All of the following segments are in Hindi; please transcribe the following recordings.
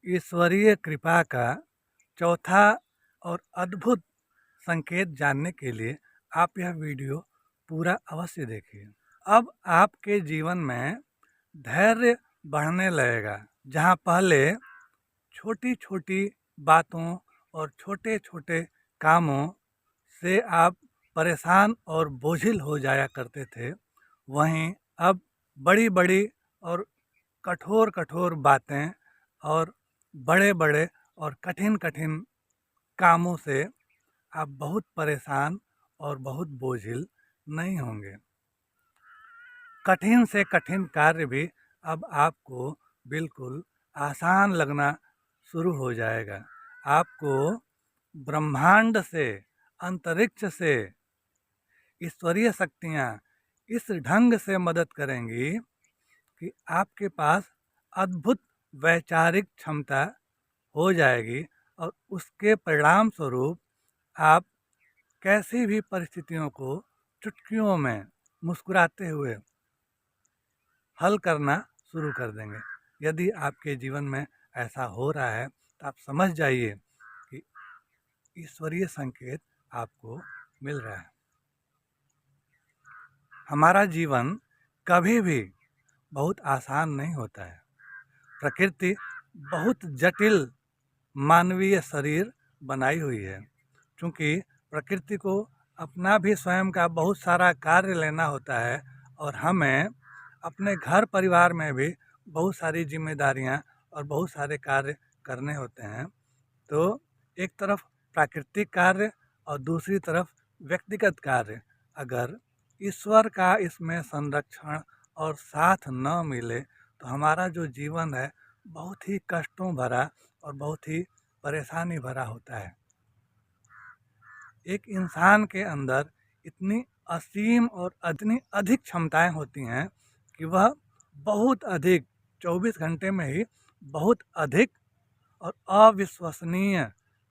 ईश्वरीय कृपा का चौथा और अद्भुत संकेत जानने के लिए आप यह वीडियो पूरा अवश्य देखिए। अब आपके जीवन में धैर्य बढ़ने लगेगा। जहाँ पहले छोटी छोटी बातों और छोटे छोटे कामों से आप परेशान और बोझिल हो जाया करते थे, वहीं अब बड़ी बड़ी और कठोर कठोर बातें और बड़े बड़े और कठिन कठिन कामों से आप बहुत परेशान और बहुत बोझिल नहीं होंगे। कठिन से कठिन कार्य भी अब आपको बिल्कुल आसान लगना शुरू हो जाएगा। आपको ब्रह्मांड से, अंतरिक्ष से ईश्वरीय शक्तियाँ इस ढंग से मदद करेंगी कि आपके पास अद्भुत वैचारिक क्षमता हो जाएगी और उसके परिणाम स्वरूप आप कैसी भी परिस्थितियों को चुटकियों में मुस्कुराते हुए हल करना शुरू कर देंगे। यदि आपके जीवन में ऐसा हो रहा है तो आप समझ जाइए कि ईश्वरीय संकेत आपको मिल रहा है। हमारा जीवन कभी भी बहुत आसान नहीं होता है। प्रकृति बहुत जटिल मानवीय शरीर बनाई हुई है। क्योंकि प्रकृति को अपना भी स्वयं का बहुत सारा कार्य लेना होता है और हमें अपने घर परिवार में भी बहुत सारी जिम्मेदारियां और बहुत सारे कार्य करने होते हैं। तो एक तरफ प्राकृतिक कार्य और दूसरी तरफ व्यक्तिगत कार्य, अगर ईश्वर का इसमें संरक्षण और साथ न मिले तो हमारा जो जीवन है बहुत ही कष्टों भरा और बहुत ही परेशानी भरा होता है। एक इंसान के अंदर इतनी असीम और इतनी अधिक क्षमताएं होती हैं कि वह बहुत अधिक 24 घंटे में ही बहुत अधिक और अविश्वसनीय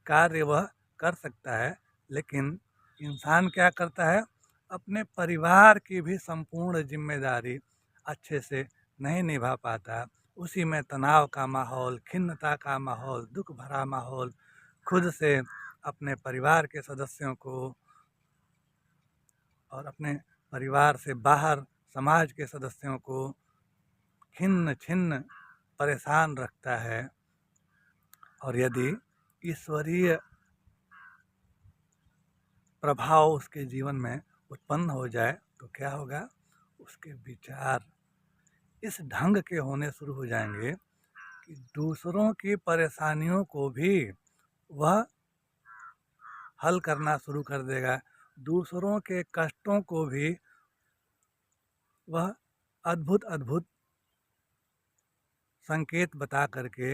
कार्य वह कर सकता है। लेकिन इंसान क्या करता है, अपने परिवार की भी संपूर्ण जिम्मेदारी अच्छे से नहीं निभा पाता। उसी में तनाव का माहौल, खिन्नता का माहौल, दुख भरा माहौल, खुद से, अपने परिवार के सदस्यों को और अपने परिवार से बाहर समाज के सदस्यों को खिन्न छिन्न परेशान रखता है। और यदि ईश्वरीय प्रभाव उसके जीवन में उत्पन्न हो जाए तो क्या होगा, उसके विचार इस ढंग के होने शुरू हो जाएंगे कि दूसरों की परेशानियों को भी वह हल करना शुरू कर देगा। दूसरों के कष्टों को भी वह अद्भुत अद्भुत संकेत बता करके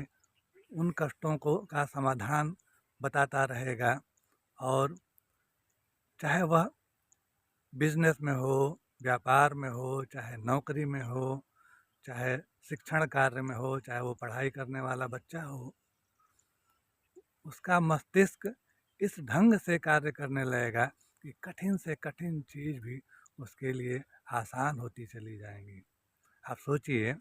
उन कष्टों को का समाधान बताता रहेगा। और चाहे वह बिजनेस में हो, व्यापार में हो, चाहे नौकरी में हो, चाहे शिक्षण कार्य में हो, चाहे वो पढ़ाई करने वाला बच्चा हो, उसका मस्तिष्क इस ढंग से कार्य करने लगेगा कि कठिन से कठिन चीज़ भी उसके लिए आसान होती चली जाएंगी। आप सोचिए,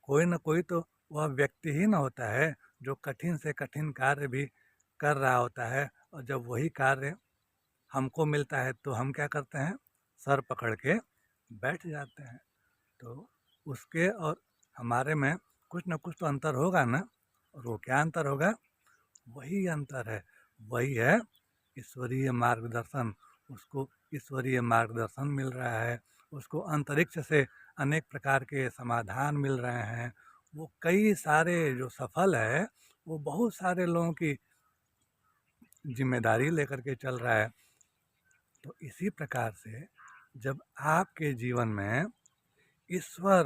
कोई न कोई तो वह व्यक्ति ही न होता है जो कठिन से कठिन कार्य भी कर रहा होता है, और जब वही कार्य हमको मिलता है तो हम क्या करते हैं, सर पकड़ के बैठ जाते हैं। तो उसके और हमारे में कुछ न कुछ तो अंतर होगा ना। और वो क्या अंतर होगा, वही अंतर है, वही है ईश्वरीय मार्गदर्शन। उसको ईश्वरीय मार्गदर्शन मिल रहा है, उसको अंतरिक्ष से अनेक प्रकार के समाधान मिल रहे हैं। वो कई सारे जो सफल है वो बहुत सारे लोगों की जिम्मेदारी लेकर के चल रहा है। तो इसी प्रकार से जब आपके जीवन में ईश्वर,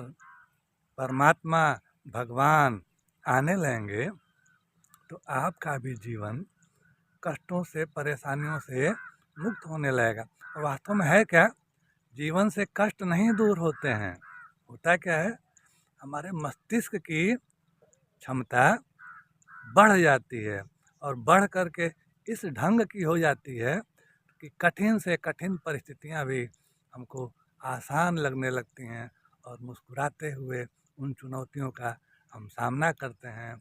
परमात्मा, भगवान आने लगेंगे तो आपका भी जीवन कष्टों से, परेशानियों से मुक्त होने लगेगा। और वास्तव में है क्या, जीवन से कष्ट नहीं दूर होते हैं। होता क्या है, हमारे मस्तिष्क की क्षमता बढ़ जाती है और बढ़ करके इस ढंग की हो जाती है कि कठिन से कठिन परिस्थितियां भी हमको आसान लगने लगती हैं और मुस्कुराते हुए उन चुनौतियों का हम सामना करते हैं।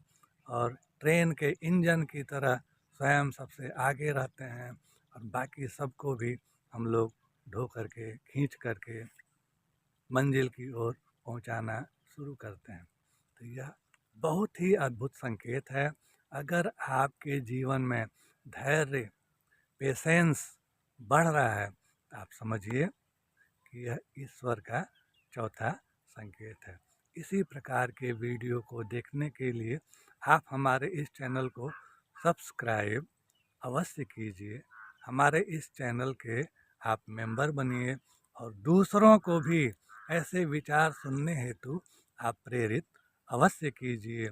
और ट्रेन के इंजन की तरह स्वयं सबसे आगे रहते हैं और बाकी सबको भी हम लोग ढो करके खींच करके मंजिल की ओर पहुंचाना शुरू करते हैं। तो यह बहुत ही अद्भुत संकेत है। अगर आपके जीवन में धैर्य, पेशेंस बढ़ रहा है तो आप समझिए कि यह ईश्वर का चौथा संकेत है। इसी प्रकार के वीडियो को देखने के लिए आप हमारे इस चैनल को सब्सक्राइब अवश्य कीजिए। हमारे इस चैनल के आप मेंबर बनिए और दूसरों को भी ऐसे विचार सुनने हेतु आप प्रेरित अवश्य कीजिए।